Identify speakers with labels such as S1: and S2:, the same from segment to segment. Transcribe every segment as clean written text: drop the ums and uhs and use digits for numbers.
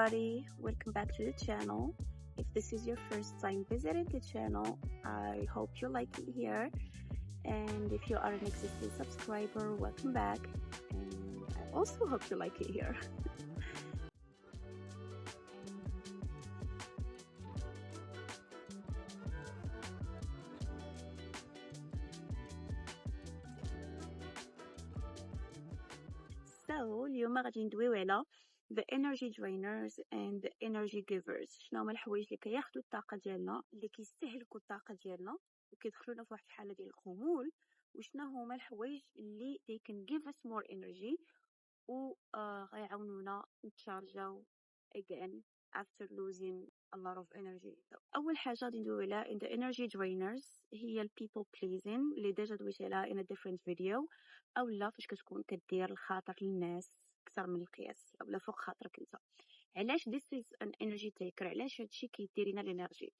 S1: everybody, welcome back to the channel. If this is your first time visiting the channel, I hope you like it here. And if you are an existing subscriber, welcome back. And I also hope you like it here. So اليوم غادي ندويو على the energy drainers and the energy givers. شنو هما الحوايج اللي كياخذوا الطاقه ديالنا، اللي كيستهلكوا الطاقه ديالنا وكيدخلونا في واحد الحاله ديال الخمول، وشنو هما الحوايج اللي they can give us more energy و غيعاونونا نتشارجاو again after losing a lot of energy. اول حاجه غادي ندويو عليها in the energy drainers هي ال people pleasing اللي ديجا دويت عليها in a different video، اولا فاش كتكون كدير الخاطر للناس اكثر من القياس اولا فوق خاطرك انت. علاش this is an energy taker؟ علاش هادشي كيدير لنا الانرجي؟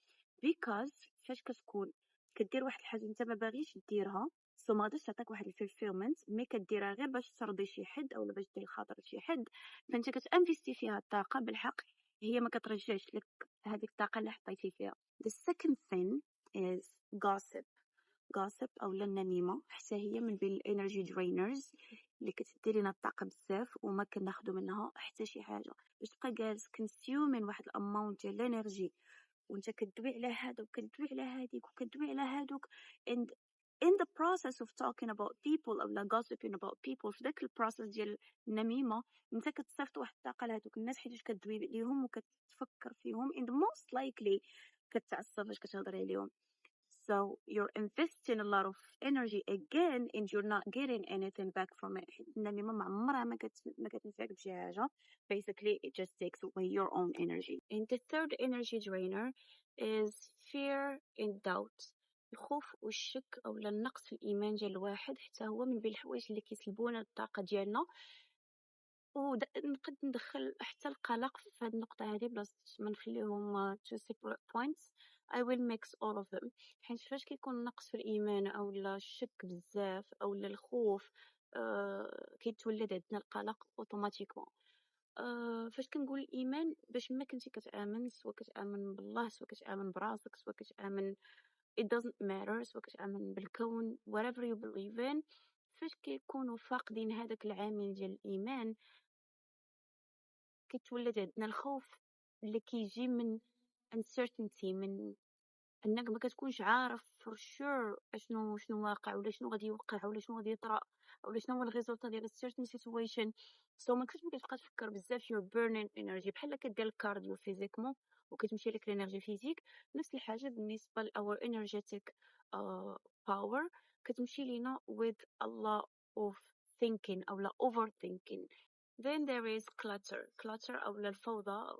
S1: because فاش كتكون كدير واحد الحاجه انت ما باغيش ديرها، سو ما غاديش تعطيك واحد الفيلفيلمنت، مي كديرها غير باش ترضي شي حد اولا باش دير الخاطر لشي حد، فانت كتانفيستي فيها الطاقه بالحق، هي ما كترجعش لك هذيك الطاقه اللي حطيتي فيها. The second thing is gossip اولا النميمه، حتى هي من بين الانرجي درينرز اللي كتدي لنا الطاقه بزاف وما كناخذوا منها حتى شي حاجه. باش تبقى جالس كونسيومين واحد الاماونت ديال الانرجي وانت كدوي على هذا وكدوي على هذيك وكدوي على هادوك، and in the process of talking about people او gossiping about people، في داك البروسيس ديال النميمه انت كتصيفط واحد الطاقه لهادوك الناس حيت كدوي عليهم وكتفكر فيهم and most likely كتعصب فاش كتهضر عليهم. So you're investing a lot of energy again and you're not getting anything back from it. النميمة ما عمرها ما كتنفعك بشي حاجة. Basically it just takes away your own energy. And the third energy drainer is fear and doubt. الخوف والشك أو النقص في الإيمان ديال الواحد حتى هو من بين الحوايج اللي كيسلبونا الطاقة ديالنا، ونقد ندخل حتى القلق في هذه النقطة هذه بلاص ما نخليهم two separate points. I will mix all of them. حيت فاش كيكون نقص في الإيمان أو الشك بزاف أو الخوف كيتولد عندنا القلق اوتوماتيكمون. فاش كنقول الإيمان باش ما كنتي كتآمن، سواء كتآمن بالله سواء كتآمن براسك سواء كتآمن it doesn't matter، سواء كتآمن بالكون whatever you believe in، فاش كيكونوا فاقدين هذاك العامل ديال الإيمان كيتولد عندنا الخوف اللي كيجي من uncertainty، من انك ما كتكونش عارف for sure شنو واقع ولا شنو غادي يوقع ولا شنو غادي يطرا ولا شنو هو الريزولت ديال certain situation. سو ما كتبقى تفكر بزاف you're burning energy بحال كدير الكارديو فيزيكمون وكتمشي لك الانرجي فيزيك. نفس الحاجه بالنسبه ل our energetic power كتمشي لينا with a lot of thinking او لا overthinking. Then there is clutter أو الفوضى،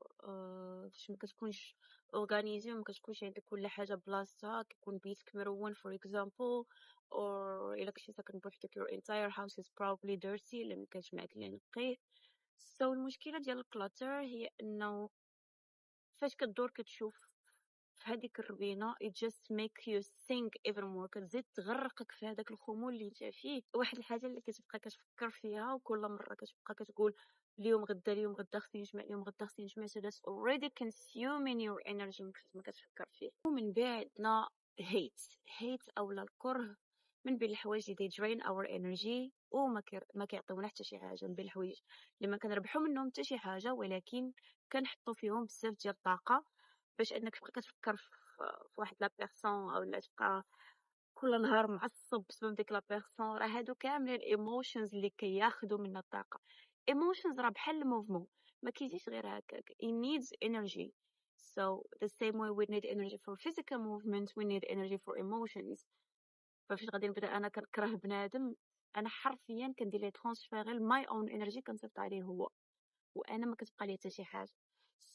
S1: فاش ما كتكونش organized وما كتكونش عندك كل حاجة بلاصتها، كيكون بيتك مرون for example، or إلا كنتي ساكن بوحدك your entire house is probably dirty إلا ما كانش معاك اللي ينقيه. so المشكلة ديال الكلاتر هي أنه فاش كدور كتشوف في هذيك الربينه it just make you think even more، كتزيد تغرقك في هذاك الخمول اللي انت فيه. واحد الحاجه اللي كتبقى كتفكر فيها وكل مره كتبقى كتقول اليوم غدا خصني نجمع، اليوم غدا خصني نجمع، so that's already consuming your energy ما كتفكر فيه. ومن بعدنا hate او الكره، من بين الحوايج اللي drain our energy وما كيعطيونا حتى شي حاجه، من بين الحوايج اللي ما كنربحوا منهم حتى شي حاجه ولكن كنحطوا فيهم بزاف ديال الطاقه باش انك تبقى كتفكر في واحد لا بيرسون او لا تبقى كل نهار معصب بسبب ديك لا بيرسون. راه هادو كاملين ايموشنز اللي كياخذوا منا الطاقه. ايموشنز راه بحال الموفمون ما كيجيش غير هكاك، it needs energy. so the same way we need energy for physical movement we need energy for emotions. فاش غادي نبدا انا كنكره بنادم انا حرفيا كندير ليه ترانسفير ماي اون انرجي كنصيفط عليه هو وانا ما كتبقى لي حتى شي حاجه.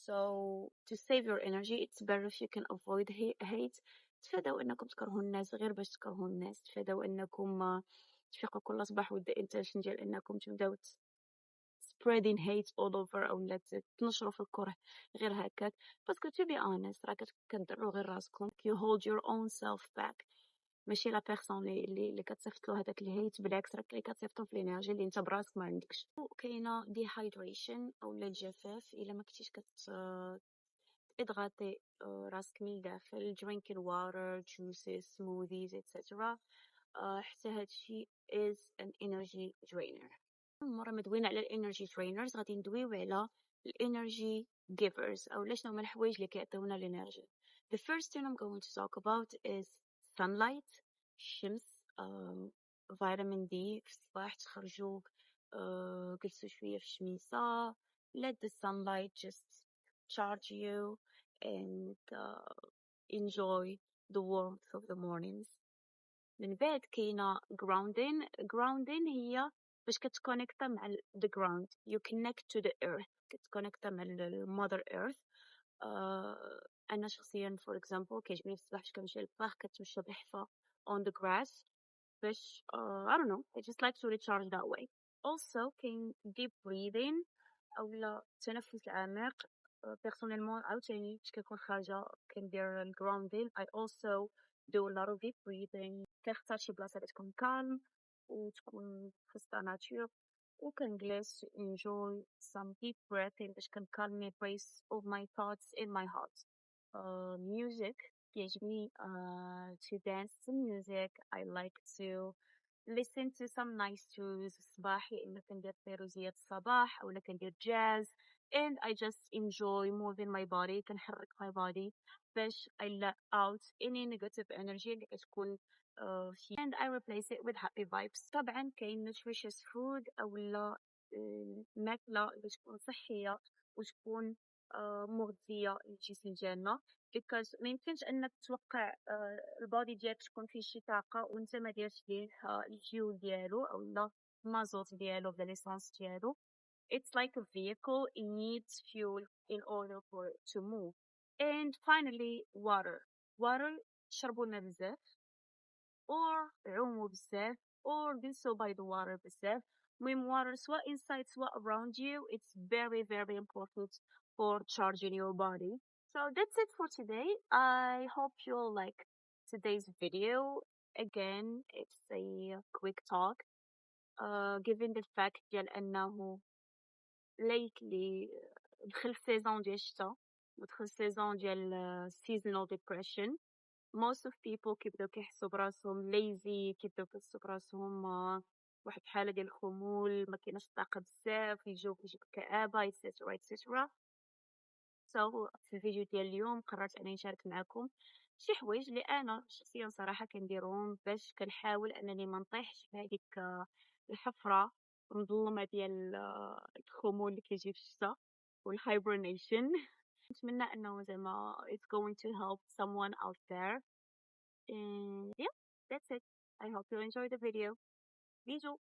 S1: So to save your energy it's better if you can avoid hate. تفادوا انكم تكرهوا الناس غير باش تكرهوا الناس، تفادوا انكم تفيقوا كل صباح with the intention ديال انكم تبداو spreading hate all over او لا تنشروا في الكره غير هكاك، باسكو to be honest راه كتضروا غير راسكم. you hold your own self back. ماشي لا بيرسون اللي كتصيفط له هذاك الهيت، بالعكس راك اللي كتصيفطو في الانرجي اللي انت براسك ما عندكش. وكاينه ديهايدريشن اولا الجفاف، الا ما كنتيش اضغطي راسك من الداخل. drinking water, juices, smoothies, etc. حتى هادشي is an energy drainer. المره ما دوينا على الانرجي drainers غادي ندويو على الانرجي givers، او شنو هما الحوايج اللي كيعطيونا الانرجي. The first thing I'm going to talk about is sunlight. الشمس. فيتامين دي في الصباح تخرجوا جلسوا شويه في الشميسه. let the sunlight just charge you and enjoy the warmth of the mornings. من بعد كاينه grounding هي باش كتكونيكتا مع the ground. you connect to the earth. كتكونيكتا مع mother earth. انا شخصيا for example كيعجبني في الصباح باش كنمشي للبارك كتمشى بحفه on the grass باش I don't know, I just like to recharge that way. Also كاين deep breathing اولا التنفس العميق. بيرسونيلمون عاوتاني فاش كنكون خارجه كندير الجراوندين. I also do a lot of deep breathing. كنختار شي بلاصه اللي تكون calm وتكون في وسط ناتور وكنجلس to enjoy some deep breathing باش calm me pace of my thoughts in my heart. Music كيعجبني to dance to music. I like to listen to some nice tunes الصباح، يا اما كندير فيروزية الصباح اولا كندير jazz and I just enjoy moving my body. كنحرك my body باش I let out any negative energy اللي كتكون فيه and I replace it with happy vibes. طبعا كاين nutritious food اولا ماكلة اللي تكون صحية وتكون مغذية للجسم ديالنا because ما يمكنش انك توقع البودي ديالك تكون فيه شي طاقه وانت ما ديرش ليه الفيول ديالو اولا المازوت ديالو ولا ليسانس ديالو. it's like a vehicle, it needs fuel in order for it to move. And finally water شربوا الماء بزاف or عوموا بزاف or do so by the water بزاف. المهم water سواء inside سواء around you, it's very very important for charging your body. So that's it for today. I hope you like today's video. Again, it's a quick talk. Given the fact ديال أنه lately دخل سيزون ديال الشتا ودخل سيزون ديال seasonal depression. most of people كيبداو كيحسوا براسهم lazy، كيبداو كيحسوا براسهم واحد الحالة ديال الخمول، ما كايناش الطاقة بزاف، يجيب كآبة etc etc. so في الفيديو ديال اليوم قررت انني نشارك معكم شي حوايج اللي انا شخصيا صراحه كنديرهم باش كنحاول انني ما نطيحش في هذيك الحفره المظلمه ديال الخمول اللي كيجي في الشتاء والهايبرنيشن. نتمنى انه زعما it's going to help someone out there and yeah, that's it. I hope you enjoy the video. Bisous.